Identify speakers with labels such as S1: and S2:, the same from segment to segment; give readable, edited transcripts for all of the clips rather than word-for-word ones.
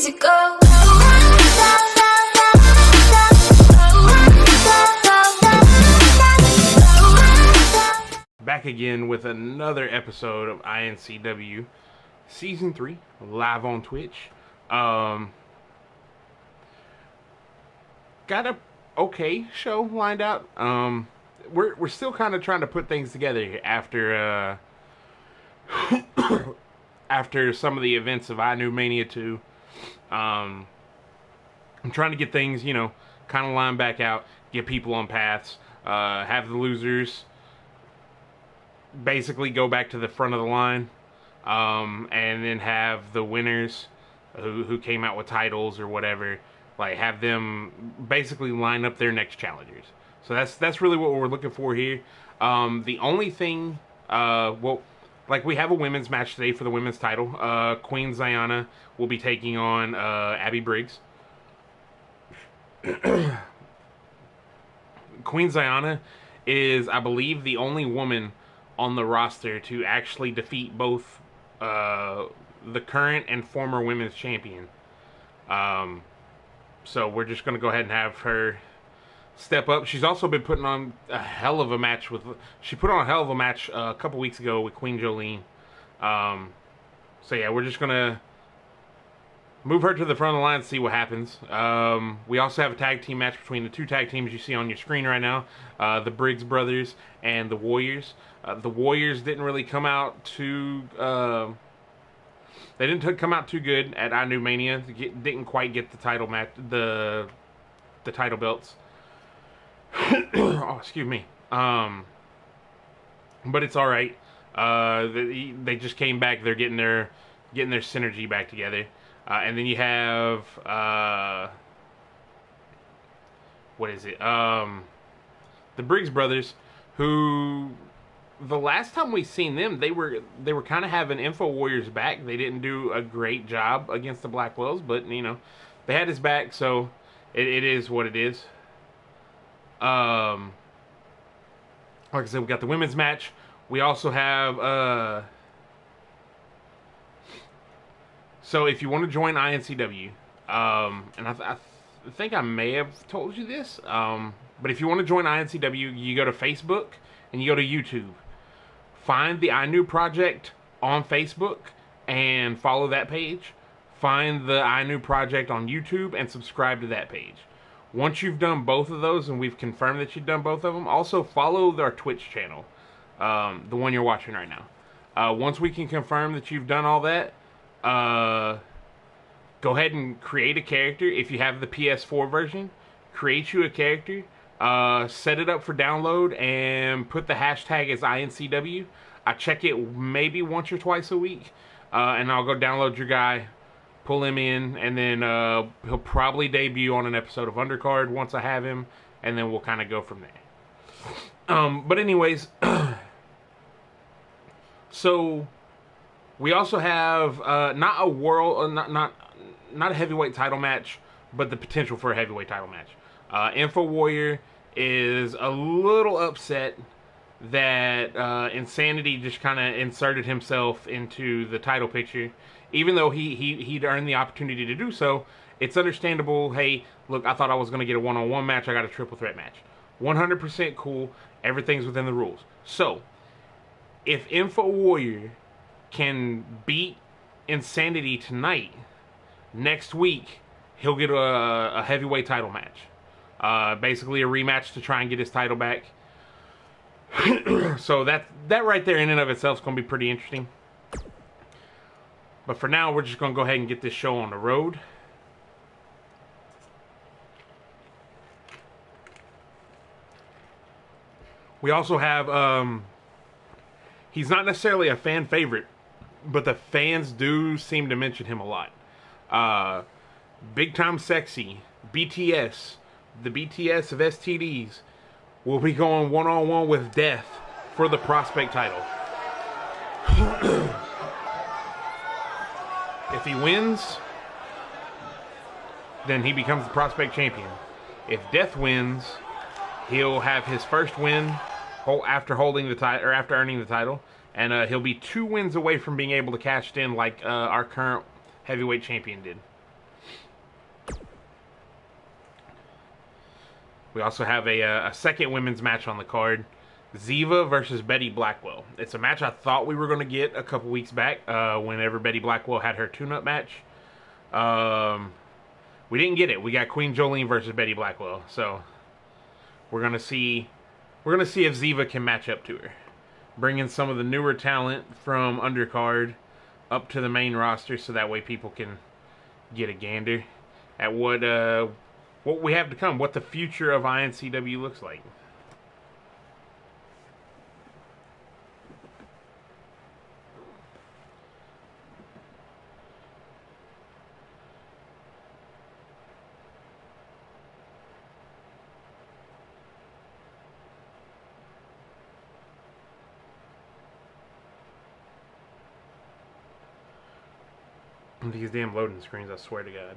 S1: easy go.
S2: Back again with another episode of iNCW Season 3, live on Twitch. Got a okay show lined out. We're still kind of trying to put things together after after some of the events of iNCW 2. I'm trying to get things, kind of lined back out, get people on paths, have the losers basically go back to the front of the line, and then have the winners who came out with titles or whatever, like have them basically line up their next challengers. So that's really what we're looking for here. The only thing, we have a women's match today for the women's title. Queen Ziana will be taking on Abby Briggs. Queen Ziana is, I believe, the only woman on the roster to actually defeat both the current and former women's champion. So we're just going to go ahead and have her step up. She's also been putting on a hell of a match she put on a hell of a match a couple weeks ago with Queen Jolene. So yeah, we're just going to move her to the front of the line and see what happens. We also have a tag team match between the two tag teams you see on your screen right now. The Briggs brothers and the Warriors. The Warriors didn't really come out too... they didn't come out too good at iNCW. Didn't quite get the title match, the title belts. Oh, excuse me. But it's all right. They just came back. They're getting their synergy back together. And then you have what is it? The Briggs brothers, who the last time we seen them, they were kind of having Info Warriors back. They didn't do a great job against the Black Wells, but they had his back, so it is what it is. Like I said, we got the women's match. We also have so if you want to join iNCW, and I think I may have told you this, but if you want to join iNCW, you go to Facebook and you go to YouTube. Find the iNCW Project on Facebook and follow that page. Find the iNCW Project on YouTube and subscribe to that page. Once you've done both of those, and we've confirmed that you've done both of them, also follow our Twitch channel, the one you're watching right now. Once we can confirm that you've done all that, go ahead and create a character. If you have the PS4 version, create you a character, set it up for download, and put the hashtag as iNCW. I check it maybe once or twice a week, and I'll go download your guy, pull him in, and then he'll probably debut on an episode of Undercard once I have him, and then we'll kind of go from there. But anyways, so we also have not a not a heavyweight title match, but the potential for a heavyweight title match. Info Warrior is a little upset that Insanity just kind of inserted himself into the title picture, even though he'd earned the opportunity to do so. It's understandable. Hey, look, I thought I was going to get a one-on-one match. I got a triple threat match. 100% cool. Everything's within the rules. So, if Info Warrior can beat Insanity tonight, next week he'll get a heavyweight title match. Basically a rematch to try and get his title back. So that right there in and of itself is going to be pretty interesting. But for now, we're just going to go ahead and get this show on the road. We also have, he's not necessarily a fan favorite, but the fans do seem to mention him a lot. Big Time Sexy, BTS, the BTS of STDs, will be going one-on-one with Death for the Prospect title. If he wins, then he becomes the Prospect champion. If Death wins, he'll have his first win after holding the title, or after earning the title, and he'll be 2 wins away from being able to cash it in like our current heavyweight champion did. We also have a second women's match on the card. Ziva versus Betty Blackwell. It's a match I thought we were going to get a couple weeks back whenever Betty Blackwell had her tune-up match. We didn't get it. We got Queen Jolene versus Betty Blackwell. So we're going to see if Ziva can match up to her. Bringing some of the newer talent from undercard up to the main roster so that way people can get a gander at what we have to come, what the future of iNCW looks like. These damn loading screens, I swear to God.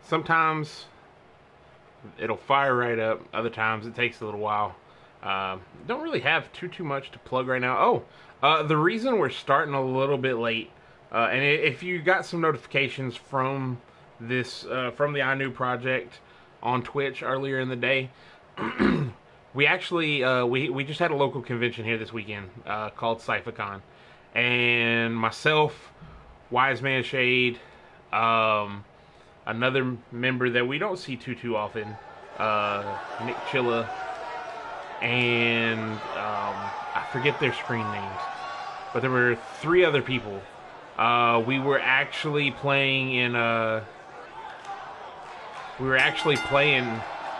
S2: Sometimes it'll fire right up. Other times it takes a little while. Don't really have too much to plug right now. The reason we're starting a little bit late, and if you got some notifications from this from the iNCW project on Twitch earlier in the day, we actually we just had a local convention here this weekend called CypherCon, and myself, Wise Man Shade, another member that we don't see too often, Nick Chilla, and I forget their screen names, but there were 3 other people. We were actually playing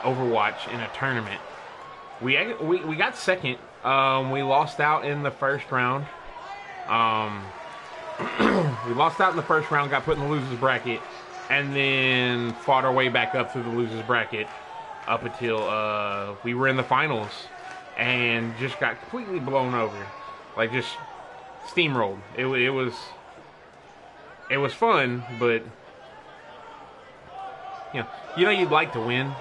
S2: Overwatch in a tournament. We got second. We lost out in the first round. We lost out in the first round, got put in the losers bracket, and then fought our way back up through the losers bracket up until we were in the finals, and just got completely blown over, like just steamrolled. It was fun, but you know you'd like to win.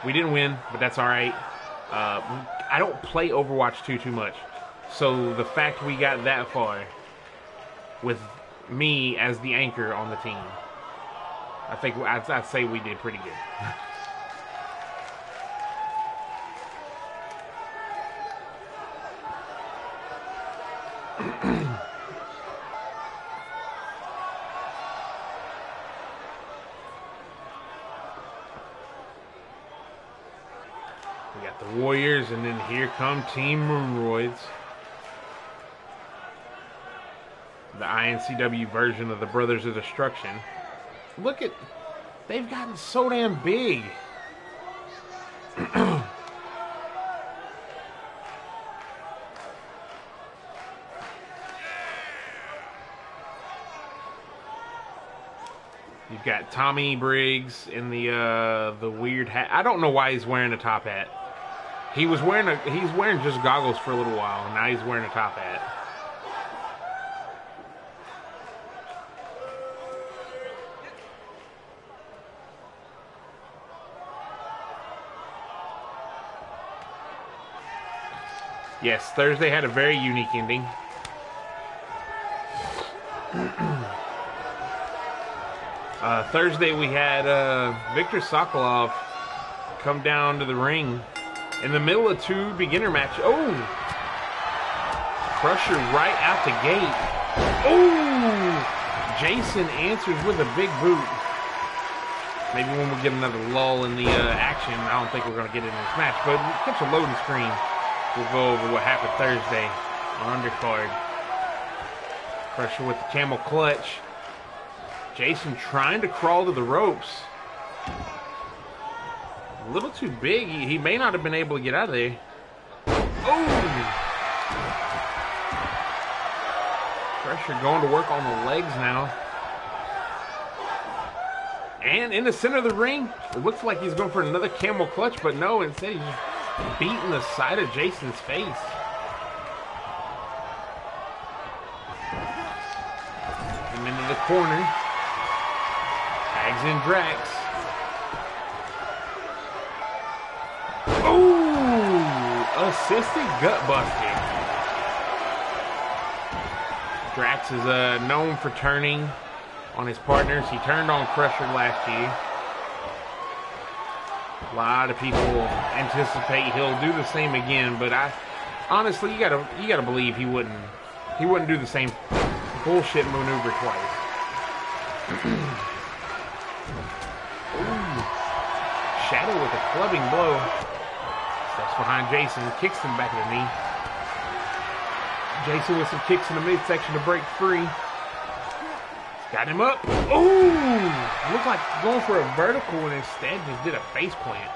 S2: We didn't win, but that's all right. I don't play Overwatch too much, so the fact we got that far with me as the anchor on the team, I think I'd say we did pretty good. We got the Warriors, and then here come Team Moonroids. The iNCW version of the Brothers of Destruction. Look at, they've gotten so damn big. You've got Tommy Briggs in the weird hat. I don't know why he's wearing a top hat. He's wearing just goggles for a little while, and now he's wearing a top hat. Yes, Thursday had a very unique ending. Thursday we had Victor Sokolov come down to the ring in the middle of 2 beginner matches. Oh! Crusher right out the gate. Oh! Jason answers with a big boot. Maybe when we get another lull in the action, I don't think we're going to get it in this match, but catch a loading screen. We'll go over what happened Thursday on undercard. Crusher with the camel clutch. Jason trying to crawl to the ropes. A little too big. He may not have been able to get out of there. Oh! Crusher going to work on the legs now. And in the center of the ring, it looks like he's going for another camel clutch, but no, instead he's just beating the side of Jason's face. Him into the corner. Tags in Drax. Ooh, assisted gut busting. Drax is known for turning on his partners. He turned on Crusher last year. A lot of people anticipate he'll do the same again, but honestly, you gotta believe he wouldn't do the same bullshit maneuver twice. Ooh. Shadow with a clubbing blow. Steps behind Jason, kicks him back of the knee. Jason with some kicks in the midsection to break free. Got him up. Ooh! Looked like going for a vertical and instead just did a face plant.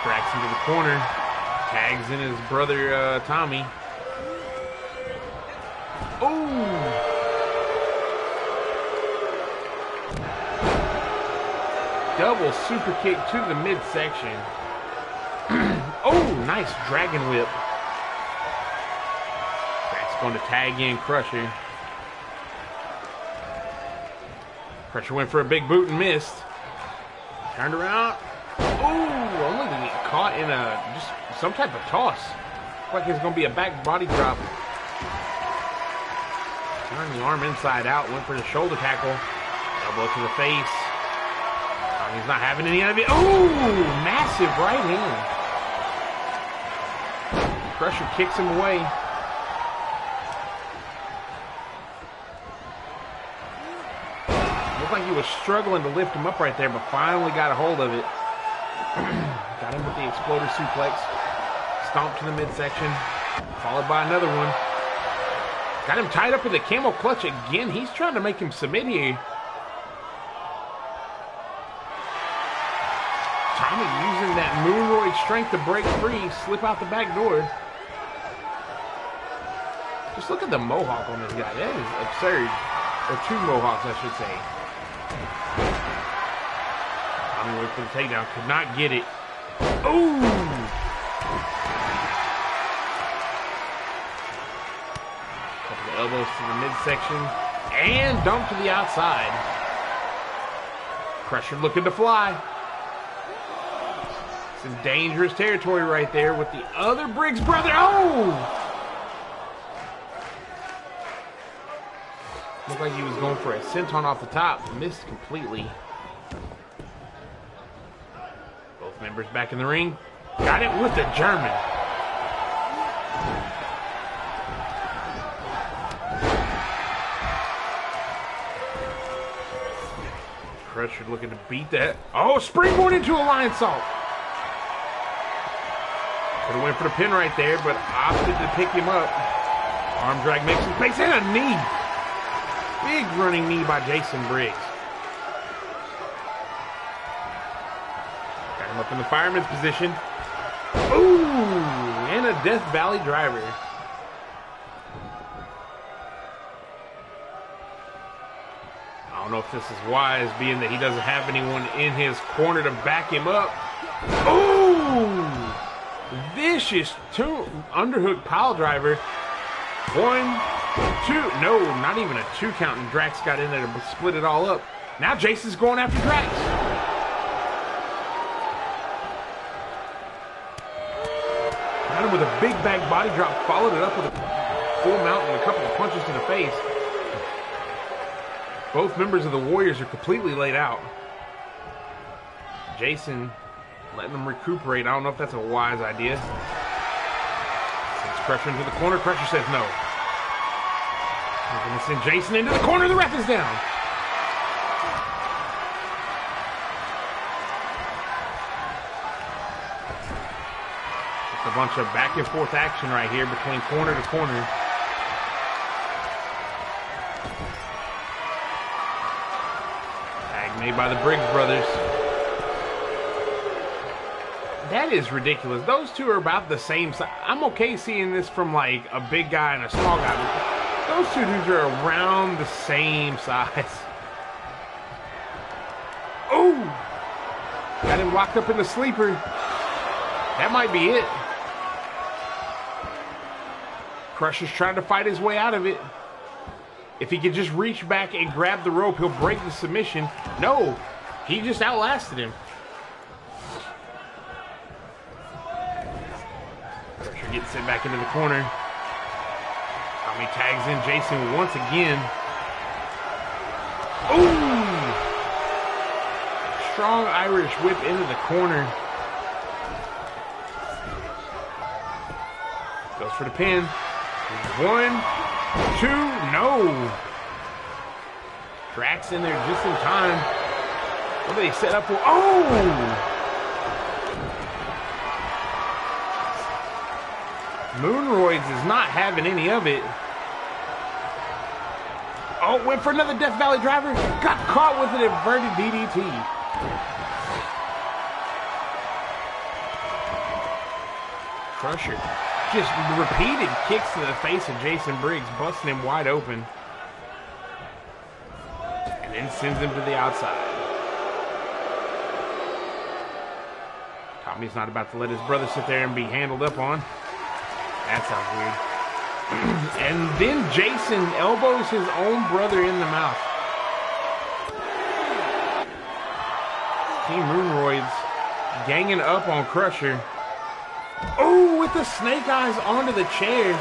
S2: Drax into the corner. Tags in his brother Tommy. Ooh! Double super kick to the midsection. Oh, nice dragon whip. Drax going to tag in Crusher. Crusher went for a big boot and missed. Turned around. Oh, only to get caught in just some type of toss. Looks like it's going to be a back body drop. Turned the arm inside out. Went for the shoulder tackle. Elbow to the face. He's not having any of it. Oh, massive right hand. Crusher kicks him away. Looked like he was struggling to lift him up right there, but finally got a hold of it. Got him with the exploder suplex. Stomp to the midsection. Followed by another one. Got him tied up with a camel clutch again. He's trying to make him submit here. Tommy using that Moonroid strength to break free, slip out the back door. Just look at the mohawk on this guy. That is absurd. Or two mohawks, I should say. Tommy went for the takedown. Could not get it. Ooh! Couple of elbows to the midsection. And dump to the outside. Crusher looking to fly. Some dangerous territory right there with the other Briggs brother. Oh! Looked like he was going for a senton off the top. Missed completely. Both members back in the ring. Got it with the German. Crusher looking to beat that. Oh, springboard into a lion salt. Could have went for the pin right there, but opted to pick him up. Arm drag makes some space and a knee. Big running knee by Jason Briggs. Got him up in the fireman's position. Ooh, and a Death Valley driver. I don't know if this is wise, being that he doesn't have anyone in his corner to back him up. Ooh! Vicious underhook pile driver. 1, 2. No, not even a 2 count, and Drax got in there to split it all up. Now Jason's going after Drax. Got him with a big back body drop, followed it up with a full mount and a couple of punches to the face. Both members of the Warriors are completely laid out. Jason letting them recuperate. I don't know if that's a wise idea. Sends Crusher into the corner. Crusher says no. We're going to send Jason into the corner. The ref is down. Just a bunch of back and forth action right here between corner to corner. Tag made by the Briggs brothers. That is ridiculous. Those two are about the same size. I'm okay seeing this from like a big guy and a small guy, but those two dudes are around the same size. Oh! Got him locked up in the sleeper. That might be it. Crusher's trying to fight his way out of it. If he could just reach back and grab the rope, he'll break the submission. No, he just outlasted him. Crusher gets sent back into the corner. Tommy tags in Jason once again. Ooh! Strong Irish whip into the corner. Goes for the pin. 1, 2, no. Drax in there just in time. What do they set up for? Oh! Moonroids is not having any of it. Oh, went for another Death Valley driver. Got caught with an inverted DDT. Crusher. Just repeated kicks to the face of Jason Briggs, busting him wide open. And then sends him to the outside. Tommy's not about to let his brother sit there and be handled up on. That sounds weird. And then Jason elbows his own brother in the mouth. Team Moonroids ganging up on Crusher. Oh, with the snake eyes onto the chair.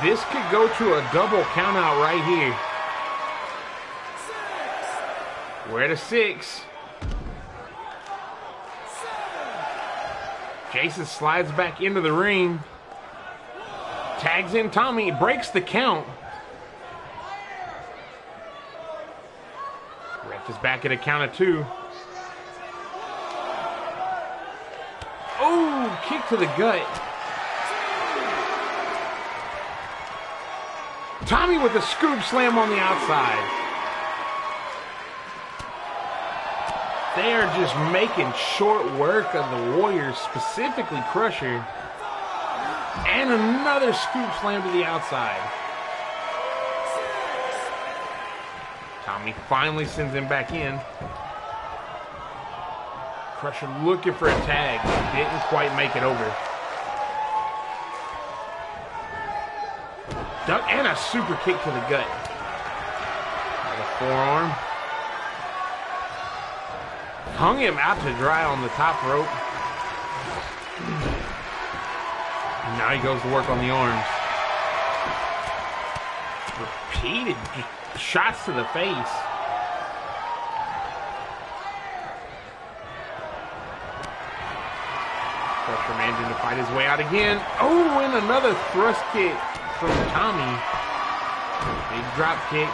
S2: This could go to a double countout right here. We're at a 6. Jason slides back into the ring. Tags in Tommy. Breaks the count. Ref is back at a count of 2. Oh, kick to the gut. Tommy with a scoop slam on the outside. They are just making short work of the Warriors, specifically Crusher. And another scoop slam to the outside. Tommy finally sends him back in. Crusher looking for a tag. Didn't quite make it over. Duck and a super kick to the gut. Another forearm. Hung him out to dry on the top rope. And now he goes to work on the arms. Repeated shots to the face. Crusher managing to fight his way out again. Oh, and another thrust kick from Tommy. Big drop kick.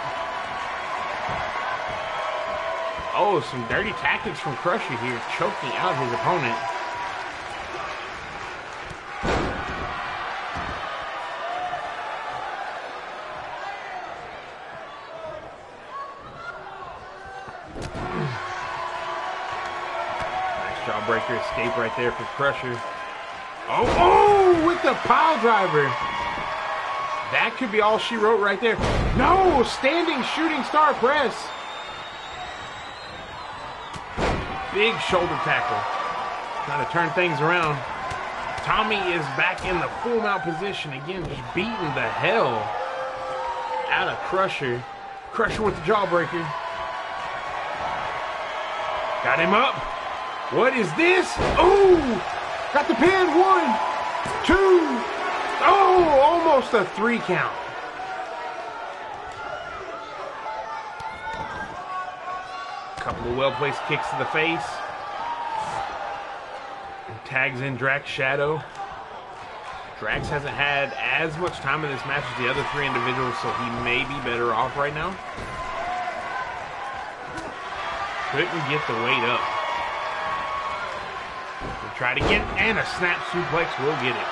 S2: Oh, some dirty tactics from Crusher here, choking out his opponent. Nice jawbreaker escape right there for Crusher. Oh, with the pile driver. That could be all she wrote right there. No, standing shooting star press. Big shoulder tackle. Trying to turn things around. Tommy is back in the full mount position again, just beating the hell out of Crusher. Crusher with the jawbreaker. Got him up. What is this? Oh! Got the pin. 1, 2. Oh! Almost a 3 count. Couple of well-placed kicks to the face. And tags in Drax Shadow. Drax hasn't had as much time in this match as the other 3 individuals, so he may be better off right now. Couldn't get the weight up. We'll try to get, and a snap suplex will get it.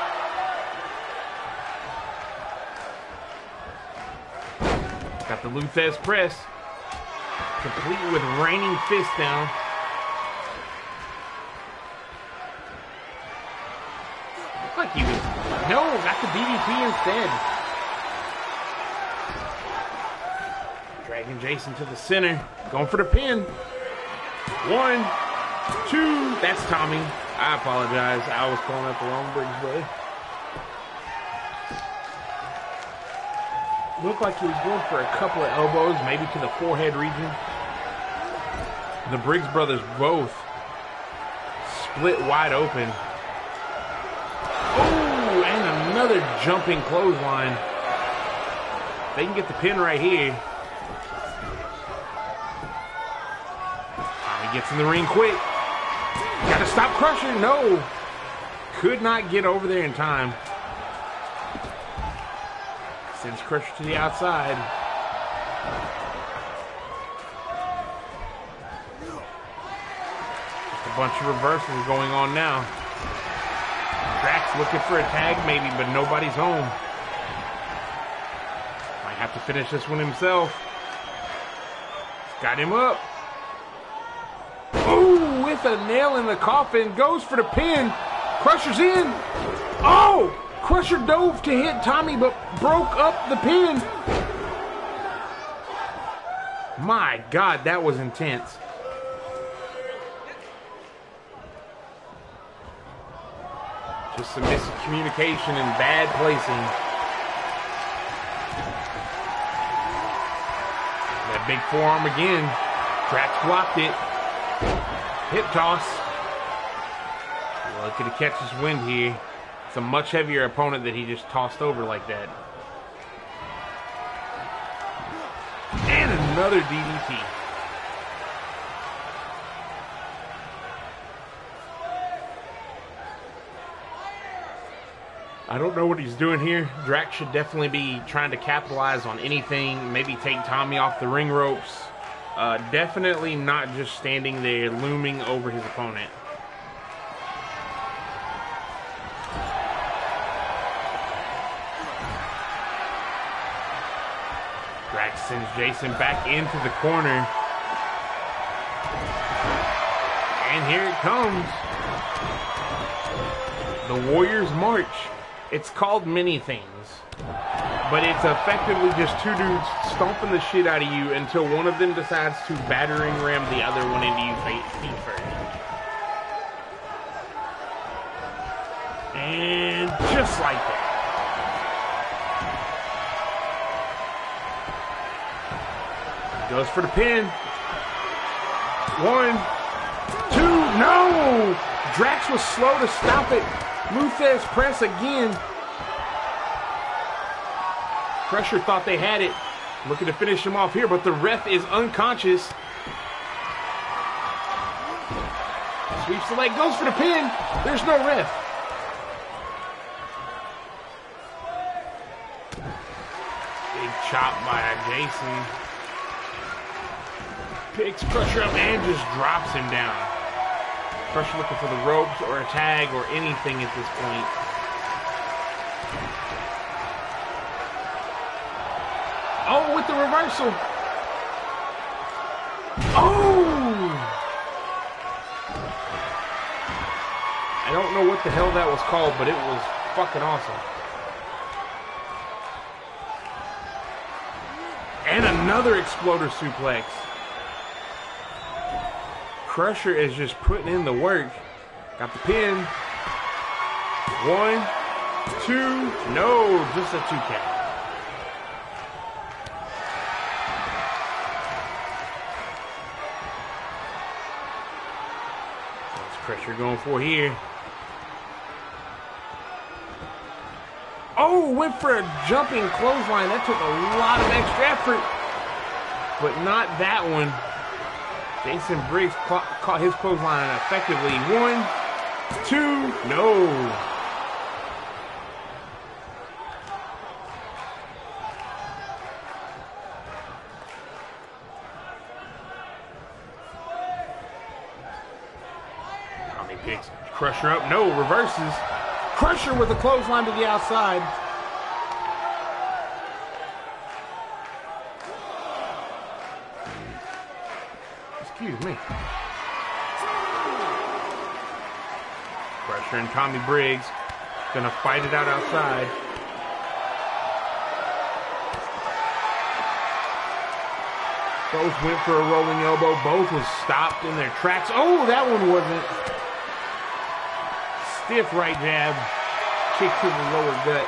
S2: Got the Luthez press. Complete with raining fist down. Looked like he was... No, got the DDT instead. Dragging Jason to the center. Going for the pin. 1, 2. That's Tommy. I apologize. I was calling up the wrong Briggs brother. Looked like he was going for a couple of elbows, maybe to the forehead region. The Briggs brothers both split wide open. Oh, and another jumping clothesline. They can get the pin right here. Tommy gets in the ring quick. Gotta stop Crusher. No. Could not get over there in time. Sends Crusher to the outside. Just a bunch of reversals going on now. Drax looking for a tag maybe, but nobody's home. Might have to finish this one himself. Got him up. Oh, with a nail in the coffin. Goes for the pin. Crusher's in. Oh! Crusher dove to hit Tommy, but broke up the pin. My God, that was intense. Just some miscommunication and bad placing. That big forearm again. Drax blocked it. Hip toss. Looking to catch his wind here. It's a much heavier opponent that he just tossed over like that. And another DDT. I don't know what he's doing here. Drax should definitely be trying to capitalize on anything. Maybe take Tommy off the ring ropes. Definitely not just standing there looming over his opponent. Drax sends Jason back into the corner. And here it comes. The Warriors March. It's called many things. But it's effectively just two dudes stomping the shit out of you until one of them decides to battering ram the other one into you feet first. And just like that. Goes for the pin. 1, 2, no! Drax was slow to stop it. Luthez press again. Crusher thought they had it. Looking to finish him off here, but the ref is unconscious. Sweeps the leg, goes for the pin. There's no ref. Big chop by Jason. Picks Crusher up and just drops him down. Crusher looking for the ropes or a tag or anything at this point. Oh, with the reversal. Oh! I don't know what the hell that was called, but it was fucking awesome. And another exploder suplex. Crusher is just putting in the work. Got the pin. 1, 2, no, just a 2 count. Crusher going for here. Oh, went for a jumping clothesline. That took a lot of extra effort. But not that one. Jason Briggs caught his clothesline effectively. 1, 2, no. Picks Crusher up. No, reverses. Crusher with a clothesline to the outside. Excuse me. Crusher and Tommy Briggs gonna fight it out outside. Both went for a rolling elbow. Both was stopped in their tracks. Oh, that one wasn't. Stiff right jab, kick to the lower gut.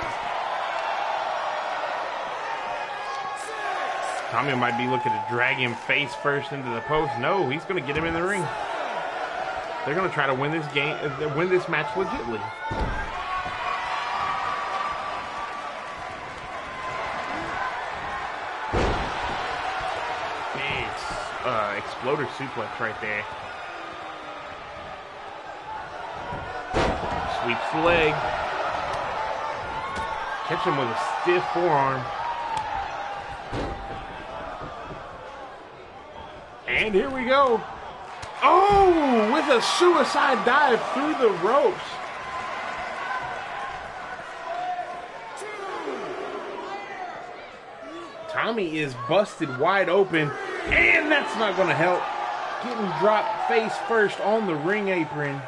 S2: Tommy might be looking to drag him face first into the post. No, he's going to get him in the ring. They're going to try to win this game, win this match legitly. Exploder suplex right there. Sweeps the leg. Catch him with a stiff forearm. And here we go. Oh, with a suicide dive through the ropes. Tommy is busted wide open, and that's not going to help. Getting dropped face first on the ring apron.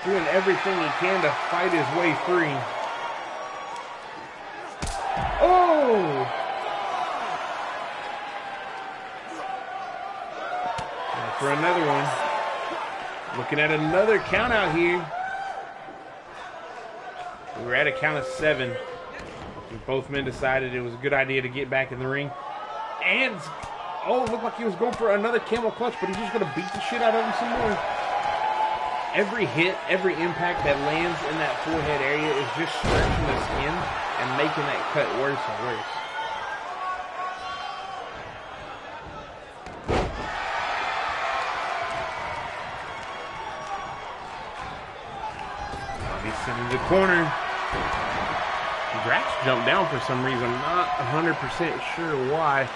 S2: Doing everything he can to fight his way free. Oh! And for another one. Looking at another count out here. We were at a count of 7. And both men decided it was a good idea to get back in the ring. And, oh, it looked like he was going for another camel clutch, but he's just going to beat the shit out of him some more. Every hit, every impact that lands in that forehead area is just stretching the skin and making that cut worse and worse. He's sent in the corner. Drax jumped down for some reason. I'm not 100% sure why.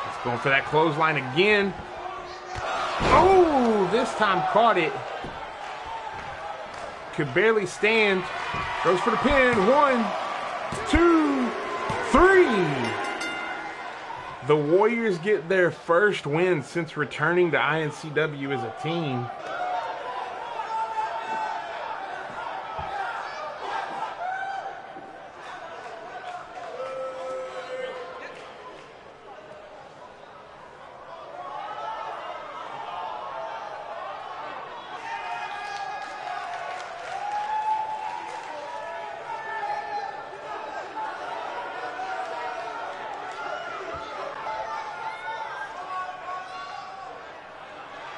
S2: He's going for that clothesline again. Oh, this time caught it. Could barely stand. Goes for the pin. 1, 2, 3. The Warriors get their first win since returning to iNCW as a team.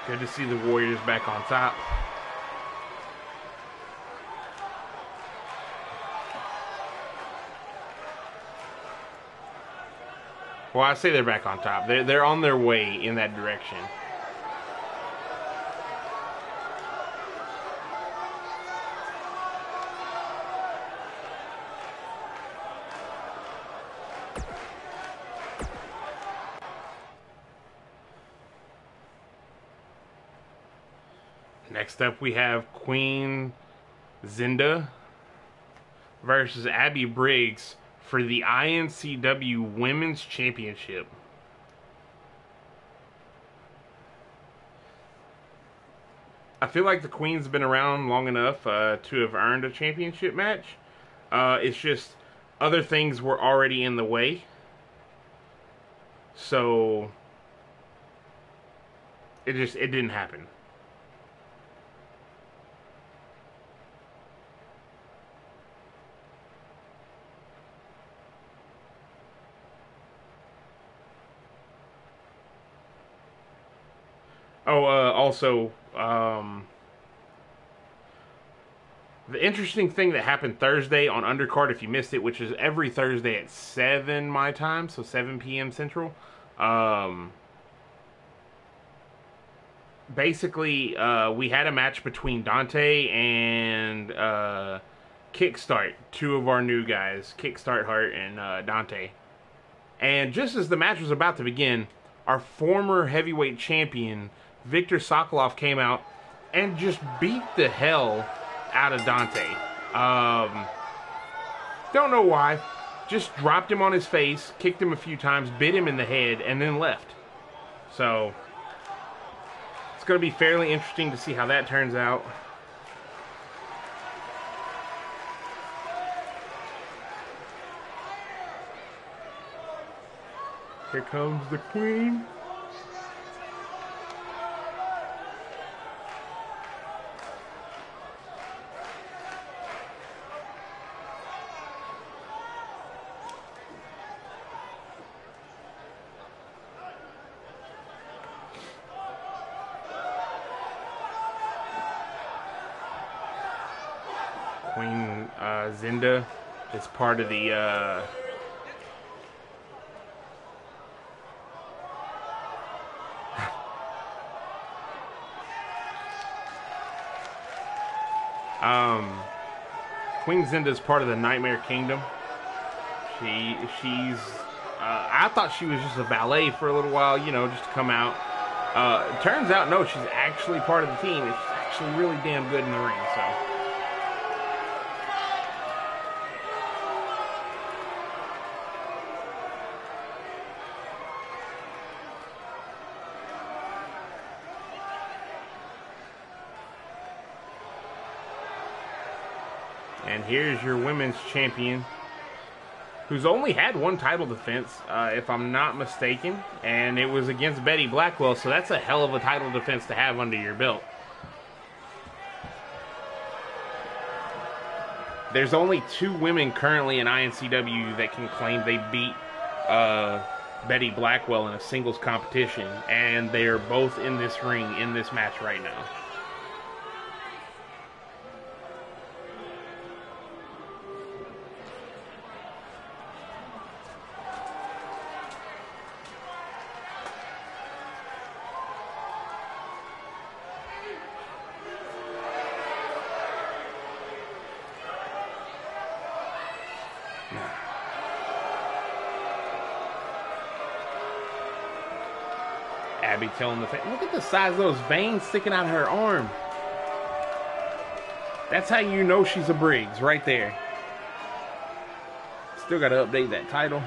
S2: Good to see the Warriors back on top. Well, I say they're back on top. They're on their way in that direction. Next up, we have Queen Zinda versus Abby Briggs for the iNCW Women's Championship. I feel like the Queen's been around long enough to have earned a championship match. It's just other things were already in the way. So it didn't happen. Oh, also, the interesting thing that happened Thursday on Undercard, if you missed it, which is every Thursday at 7 my time, so 7 p.m. Central. Basically, we had a match between Dante and Kickstart, 2 of our new guys, Kickstart Hart and Dante. And just as the match was about to begin, our former heavyweight champion, Victor Sokolov, came out and just beat the hell out of Dante. Don't know why. Just dropped him on his face, kicked him a few times, bit him in the head, and then left. So it's going to be fairly interesting to see how that turns out. Here comes the Queen. Queen Zinda is part of the Queen Zinda is part of the Nightmare Kingdom. She's I thought she was just a valet for a little while, you know, just to come out. Turns out, no, she's actually part of the team. It's actually really damn good in the ring, so. And here's your women's champion, who's only had one title defense, if I'm not mistaken, and it was against Betty Blackwell, so that's a hell of a title defense to have under your belt. There's only 2 women currently in iNCW that can claim they beat Betty Blackwell in a singles competition, and they're both in this ring, in this match right now. Abby telling the fan, look at the size of those veins sticking out of her arm. That's how you know she's a Briggs, right there. Still got to update that title.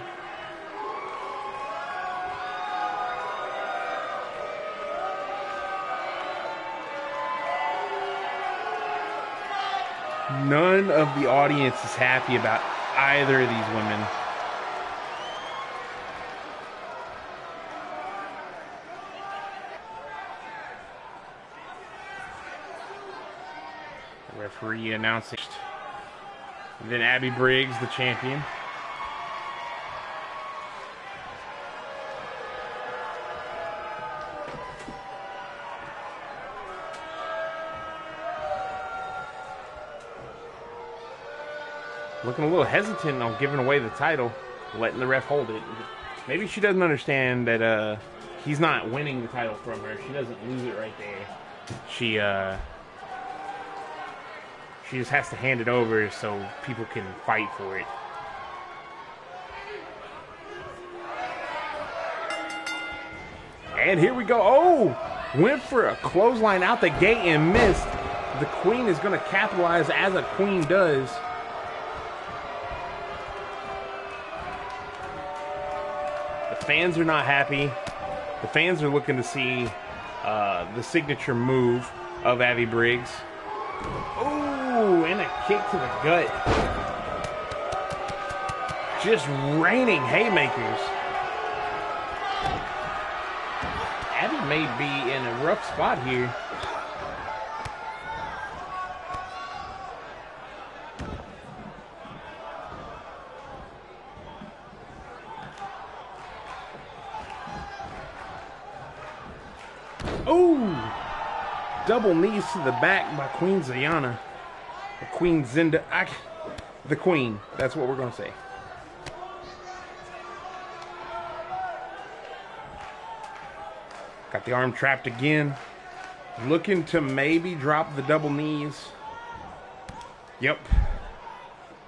S2: None of the audience is happy about either of these women. The referee announcing. Then Abby Briggs, the champion. Looking a little hesitant on giving away the title, letting the ref hold it. Maybe she doesn't understand that he's not winning the title from her. She doesn't lose it right there. She just has to hand it over so people can fight for it. And here we go. Oh! Went for a clothesline out the gate and missed. The Queen is going to capitalize as a queen does. The fans are not happy. The fans are looking to see the signature move of Abby Briggs. Ooh, and a kick to the gut. Just raining haymakers. Abby may be in a rough spot here. Ooh! Double knees to the back by Queen Zayana. Or Queen Zinda. The Queen. That's what we're going to say. Got the arm trapped again. Looking to maybe drop the double knees. Yep.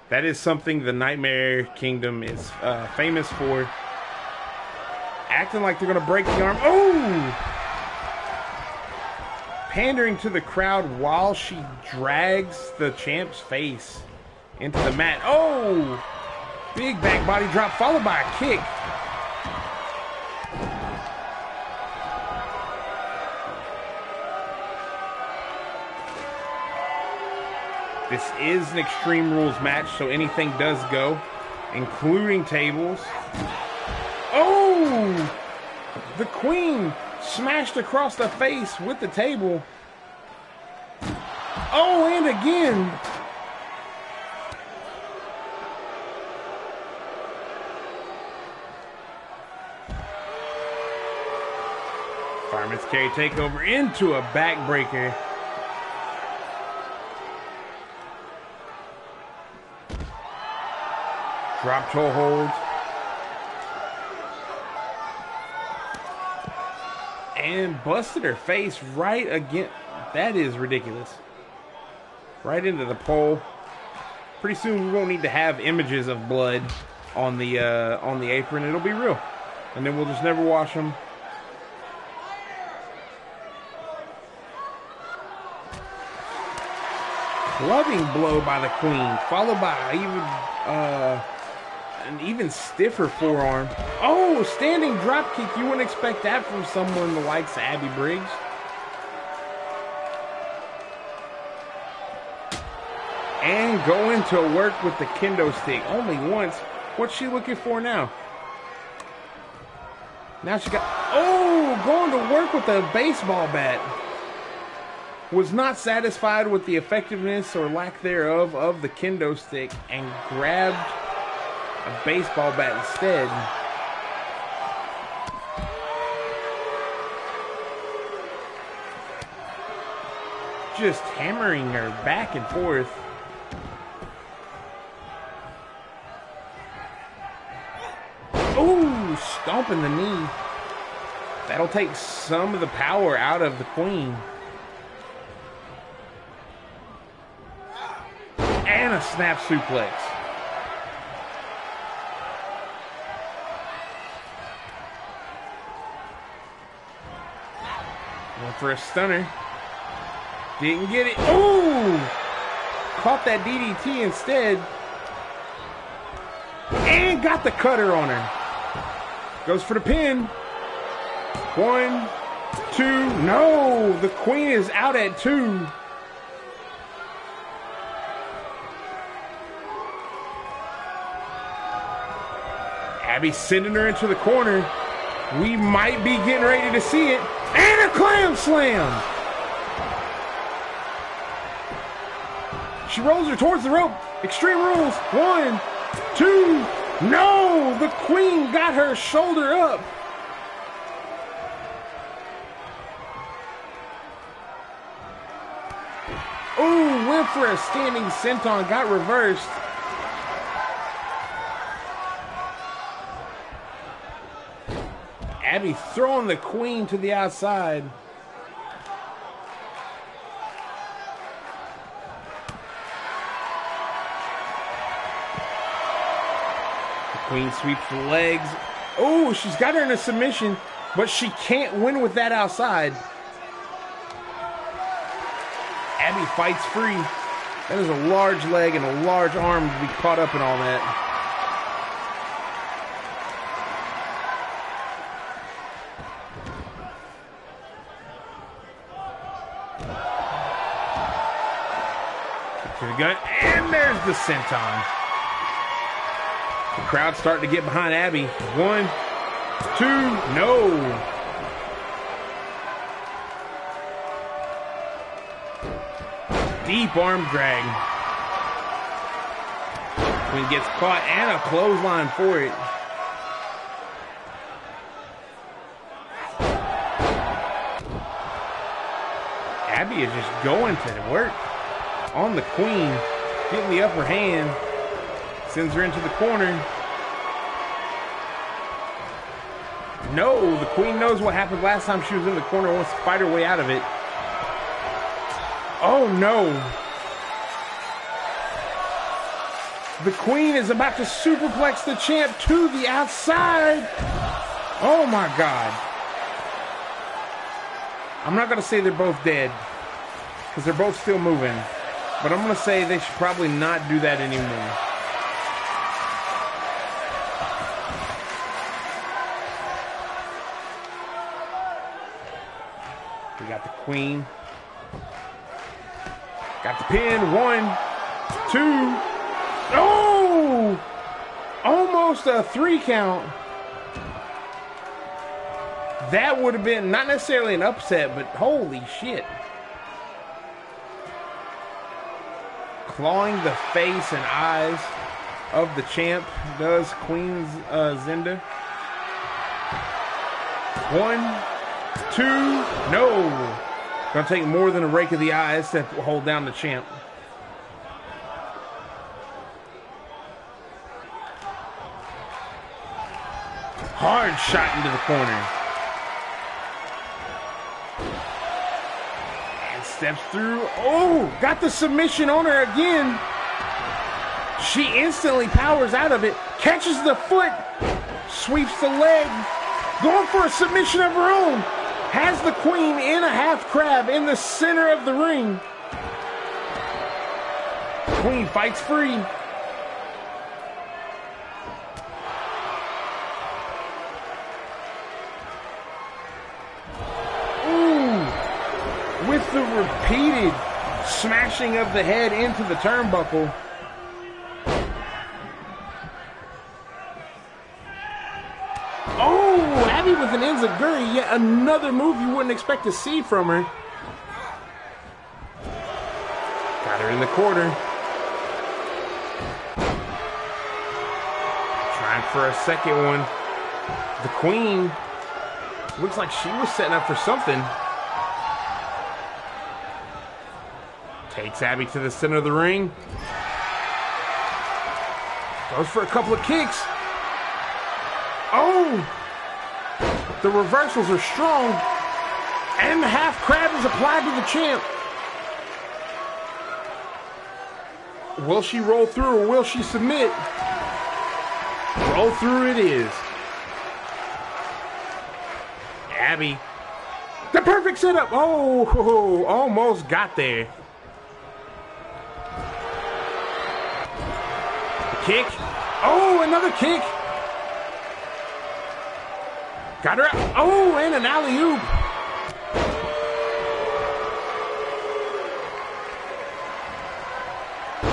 S2: That is something the Nightmare Kingdom is famous for. Acting like they're going to break the arm. Oh! Pandering to the crowd while she drags the champ's face into the mat. Oh! Big back body drop followed by a kick. This is an Extreme Rules match, so anything does go, including tables. Oh! The Queen smashed across the face with the table. Oh, and again. Fireman's carry takeover into a backbreaker. Drop toe holds. And busted her face right again. That is ridiculous. Right into the pole. Pretty soon we won't need to have images of blood on the apron. It'll be real. And then we'll just never wash them. Loving blow by the Queen, followed by an even stiffer forearm. Oh, standing drop kick. You wouldn't expect that from someone the likes of Abby Briggs. And going to work with the kendo stick. Only once. What's she looking for now? Now she got... Oh, going to work with a baseball bat. Was not satisfied with the effectiveness or lack thereof of the kendo stick and grabbed a baseball bat instead. Just hammering her back and forth. Ooh, stomping the knee. That'll take some of the power out of the Queen. And a snap suplex. Went for a stunner. Didn't get it. Ooh! Caught that DDT instead. And got the cutter on her. Goes for the pin. 1, 2. No! The Queen is out at 2. Abby sending her into the corner. We might be getting ready to see it. And a clam slam. She rolls her towards the rope. Extreme Rules. 1, 2. No! The Queen got her shoulder up. Ooh, went for a standing senton. Got reversed. Abby throwing the Queen to the outside. The Queen sweeps the legs. Oh, she's got her in a submission, but she can't win with that outside. Abby fights free. That is a large leg and a large arm to be caught up in all that. And there's the senton. The crowd's starting to get behind Abby. 1, 2, no. Deep arm drag. Queen gets caught and a clothesline for it. Abby is just going to work on the Queen, getting the upper hand, sends her into the corner. No, the Queen knows what happened last time she was in the corner, wants to fight her way out of it. Oh no. The Queen is about to superplex the champ to the outside. Oh my God. I'm not going to say they're both dead, because they're both still moving. But I'm going to say they should probably not do that anymore. We got the Queen. Got the pin. 1, 2. Oh! Almost a 3 count. That would have been not necessarily an upset, but holy shit. Clawing the face and eyes of the champ does Queen Zenda. 1, 2, no. Gonna take more than a rake of the eyes to hold down the champ. Hard shot into the corner. And steps through. Oh, got the submission on her again. She instantly powers out of it. Catches the foot. Sweeps the leg. Going for a submission of her own. Has the queen in a half crab in the center of the ring. Queen fights free. Ooh. With the repeated smashing of the head into the turnbuckle. Oh, Abby with an enziguri, yet another move you wouldn't expect to see from her. Got her in the corner. Trying for a second one. The queen looks like she was setting up for something. Takes Abby to the center of the ring. Goes for a couple of kicks. Oh! The reversals are strong. And the half crab is applied to the champ. Will she roll through or will she submit? Roll through it is. Abby. The perfect setup. Oh, almost got there. The kick. Oh, another kick. Got her out. Oh, and an alley-oop.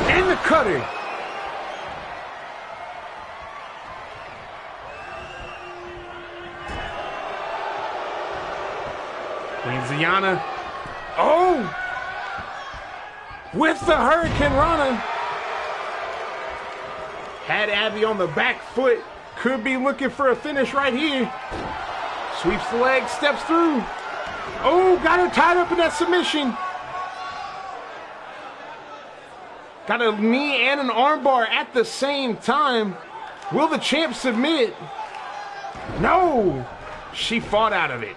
S2: And the cutter. Queen Ziana. Oh! With the Hurricane Rana. Had Abby on the back foot. Could be looking for a finish right here. Sweeps the leg, steps through. Oh, got her tied up in that submission. Got a knee and an armbar at the same time. Will the champ submit? No! She fought out of it.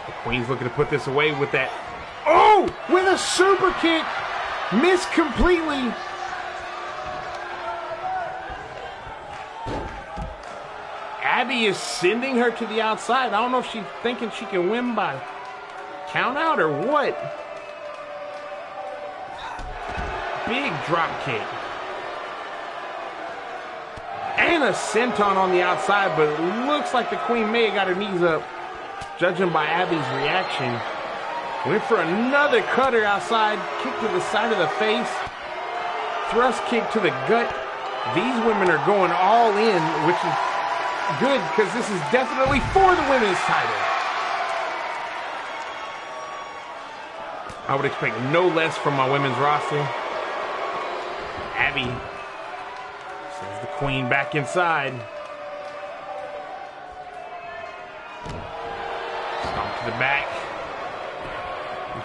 S2: The queen's looking to put this away with that. Oh! With a super kick. Missed completely. Abby is sending her to the outside. I don't know if she's thinking she can win by count out or what. Big drop kick. And a senton on the outside, but it looks like the queen may have got her knees up, judging by Abby's reaction. Went for another cutter outside, kick to the side of the face, thrust kick to the gut. These women are going all in, which is good because this is definitely for the women's title. I would expect no less from my women's roster. Abby sends the queen back inside. Stomp to the back.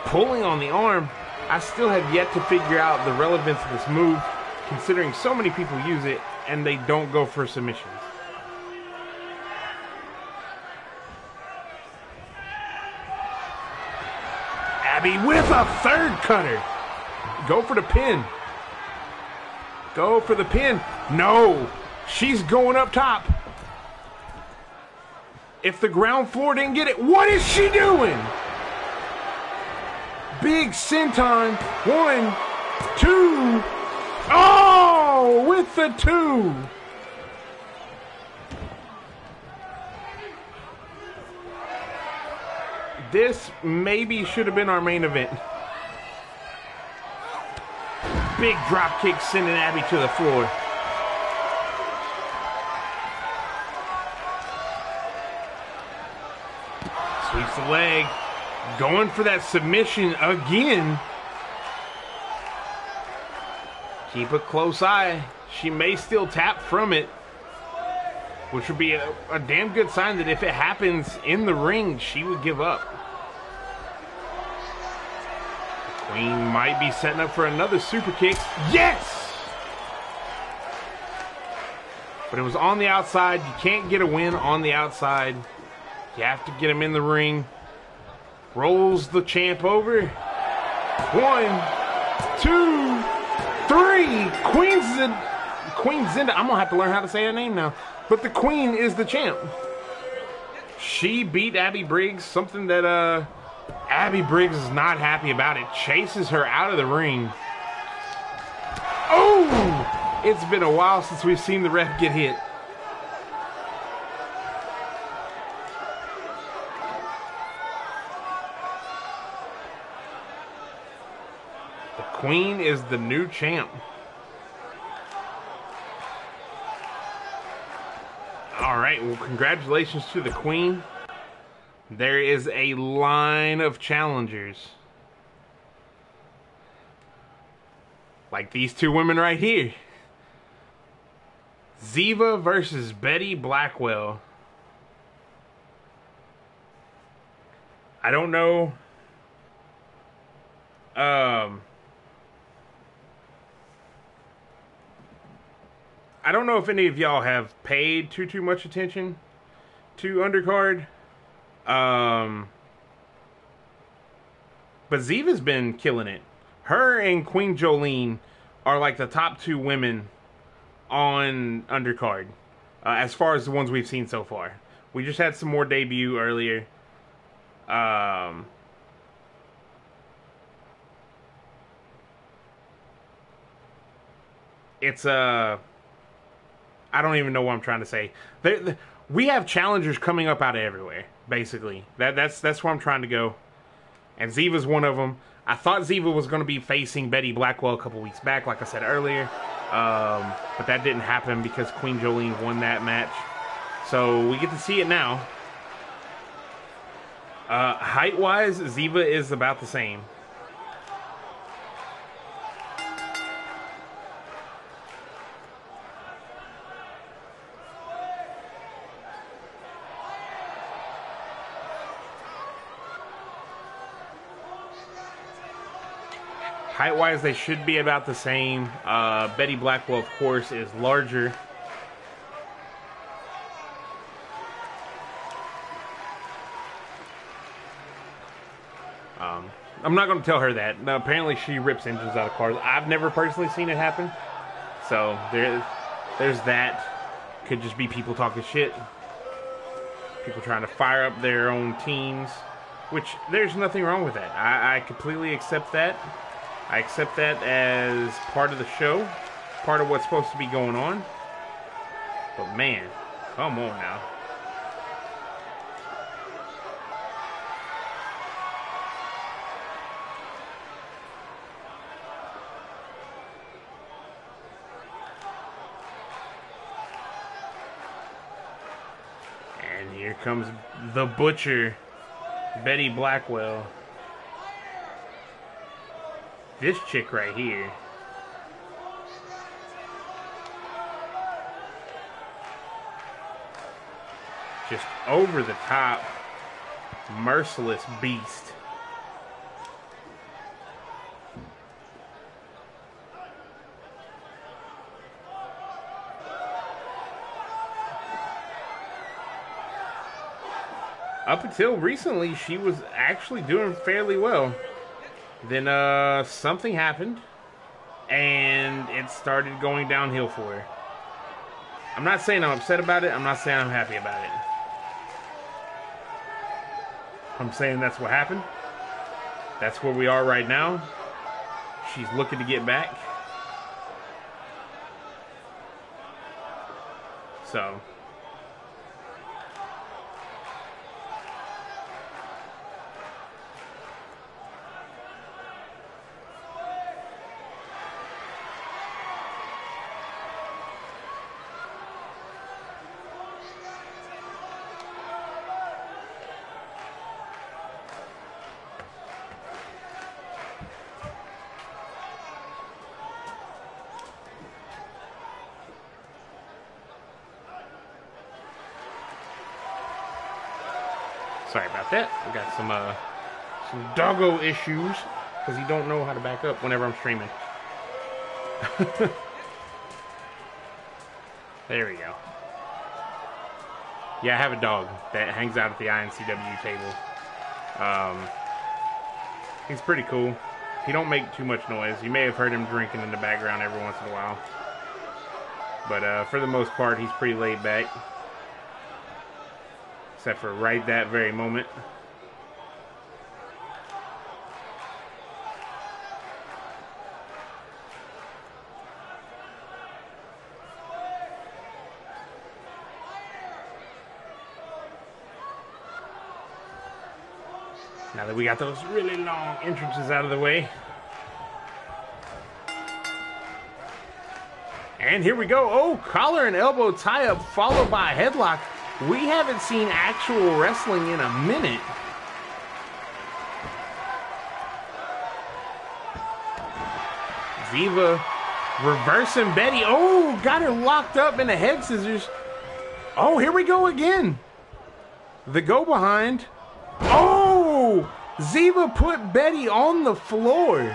S2: Pulling on the arm. I still have yet to figure out the relevance of this move, considering so many people use it and they don't go for submissions. Abby with a third cutter. Go for the pin. Go for the pin. No. She's going up top. If the ground floor didn't get it, what is she doing? Big senton. 1, 2. Oh, with the 2. This maybe should have been our main event. Big drop kick sending Abby to the floor. Sweeps the leg. Going for that submission again. Keep a close eye. She may still tap from it, which would be a damn good sign that if it happens in the ring, she would give up. The queen might be setting up for another super kick. Yes! But it was on the outside. You can't get a win on the outside. You have to get him in the ring. Rolls the champ over. 1, 2, 3. Queen Zinda. I'm going to have to learn how to say her name now. But the Queen is the champ. She beat Abby Briggs. Something that Abby Briggs is not happy about. It chases her out of the ring. Oh! It's been a while since we've seen the ref get hit. The Queen is the new champ. All right, well, congratulations to the Queen. There is a line of challengers. Like these two women right here. Ziva versus Betty Blackwell. I don't know. I don't know if any of y'all have paid too much attention to undercard. But Ziva's been killing it. Her and Queen Jolene are like the top 2 women on undercard, as far as the ones we've seen so far. We just had some more debut earlier. It's I don't even know what I'm trying to say. We have challengers coming up out of everywhere, basically. That's where I'm trying to go. And Ziva's one of them. I thought Ziva was going to be facing Betty Blackwell a couple weeks back, like I said earlier. But that didn't happen because Queen Jolene won that match. So we get to see it now. Height-wise, Ziva is about the same. Height-wise, they should be about the same. Betty Blackwell, of course, is larger. I'm not going to tell her that. No, apparently, she rips engines out of cars. I've never personally seen it happen. So, there's that. Could just be people talking shit. People trying to fire up their own teams. Which, there's nothing wrong with that. I completely accept that. I accept that as part of the show, part of what's supposed to be going on. But man, come on now. And here comes the Butcher, Betty Blackwell. This chick right here. Just over the top, merciless beast. Up until recently, she was actually doing fairly well. Then something happened, and it started going downhill for her. I'm not saying I'm upset about it. I'm not saying I'm happy about it. I'm saying that's what happened. That's where we are right now. She's looking to get back. So... sorry about that. I got some doggo issues because he don't know how to back up whenever I'm streaming. There we go. Yeah, I have a dog that hangs out at the iNCW table. He's pretty cool. He don't make too much noise. You may have heard him drinking in the background every once in a while. But for the most part, he's pretty laid back. Except for right that very moment. Now that we got those really long entrances out of the way. And here we go. Oh, collar and elbow tie-up followed by a headlock. We haven't seen actual wrestling in a minute. Ziva reversing Betty. Oh, got her locked up in the head scissors. Oh, here we go again. The go behind. Oh, Ziva put Betty on the floor.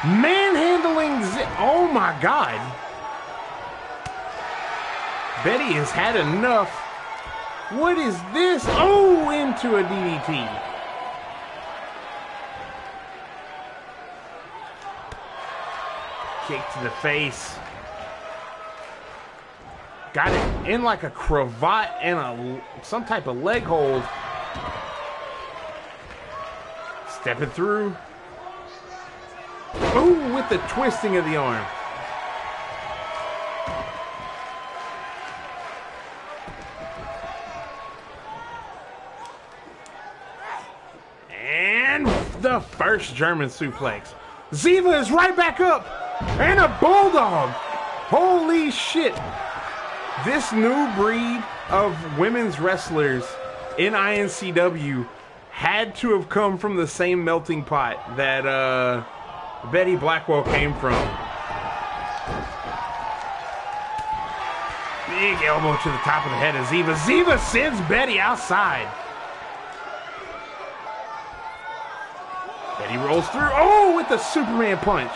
S2: Manhandling oh my God. Betty has had enough. What is this? Oh, into a DDT. Kick to the face. Got it in like a cravat and some type of leg hold. Stepping through. Oh, with the twisting of the arm. And the first German suplex. Ziva is right back up. And a bulldog. Holy shit. This new breed of women's wrestlers in iNCW had to have come from the same melting pot that Betty Blackwell came from. Big elbow to the top of the head of Ziva. Ziva sends Betty outside. Betty rolls through. Oh, with the Superman punch.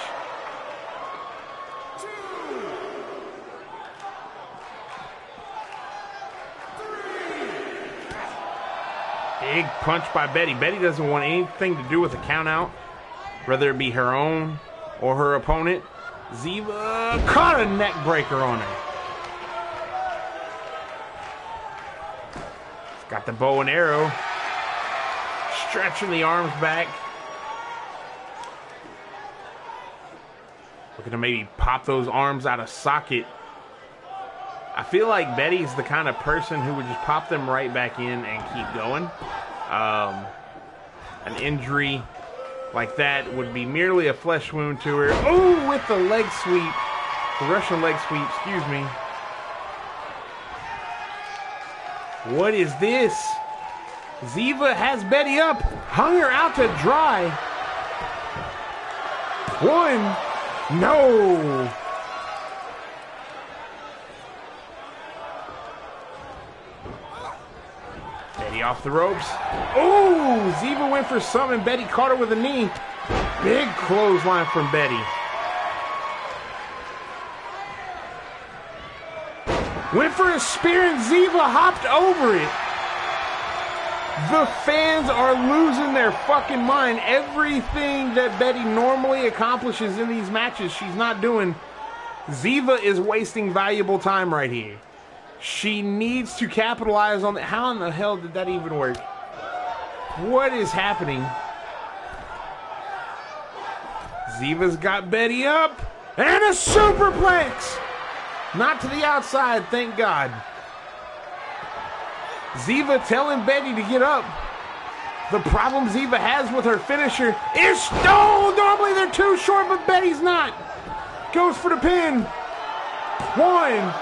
S2: Big punch by Betty. Betty doesn't want anything to do with a count out, whether it be her own or her opponent. Ziva caught a neck breaker on her. She's got the bow and arrow. Stretching the arms back. Looking to maybe pop those arms out of socket. I feel like Betty's the kind of person who would just pop them right back in and keep going. An injury like that would be merely a flesh wound to her. Oh, with the leg sweep. The Russian leg sweep, excuse me. What is this? Ziva has Betty up. Hung her out to dry. One. No. Betty off the ropes. Oh, Ziva went for some and Betty caught her with a knee. Big clothesline from Betty. Went for a spear and Ziva hopped over it. The fans are losing their fucking mind. Everything that Betty normally accomplishes in these matches, she's not doing. Ziva is wasting valuable time right here. She needs to capitalize on that. How in the hell did that even work? What is happening? Ziva's got Betty up. And a superplex! Not to the outside, thank God. Ziva telling Betty to get up. The problem Ziva has with her finisher is... Oh, normally they're too short, but Betty's not. Goes for the pin. 1,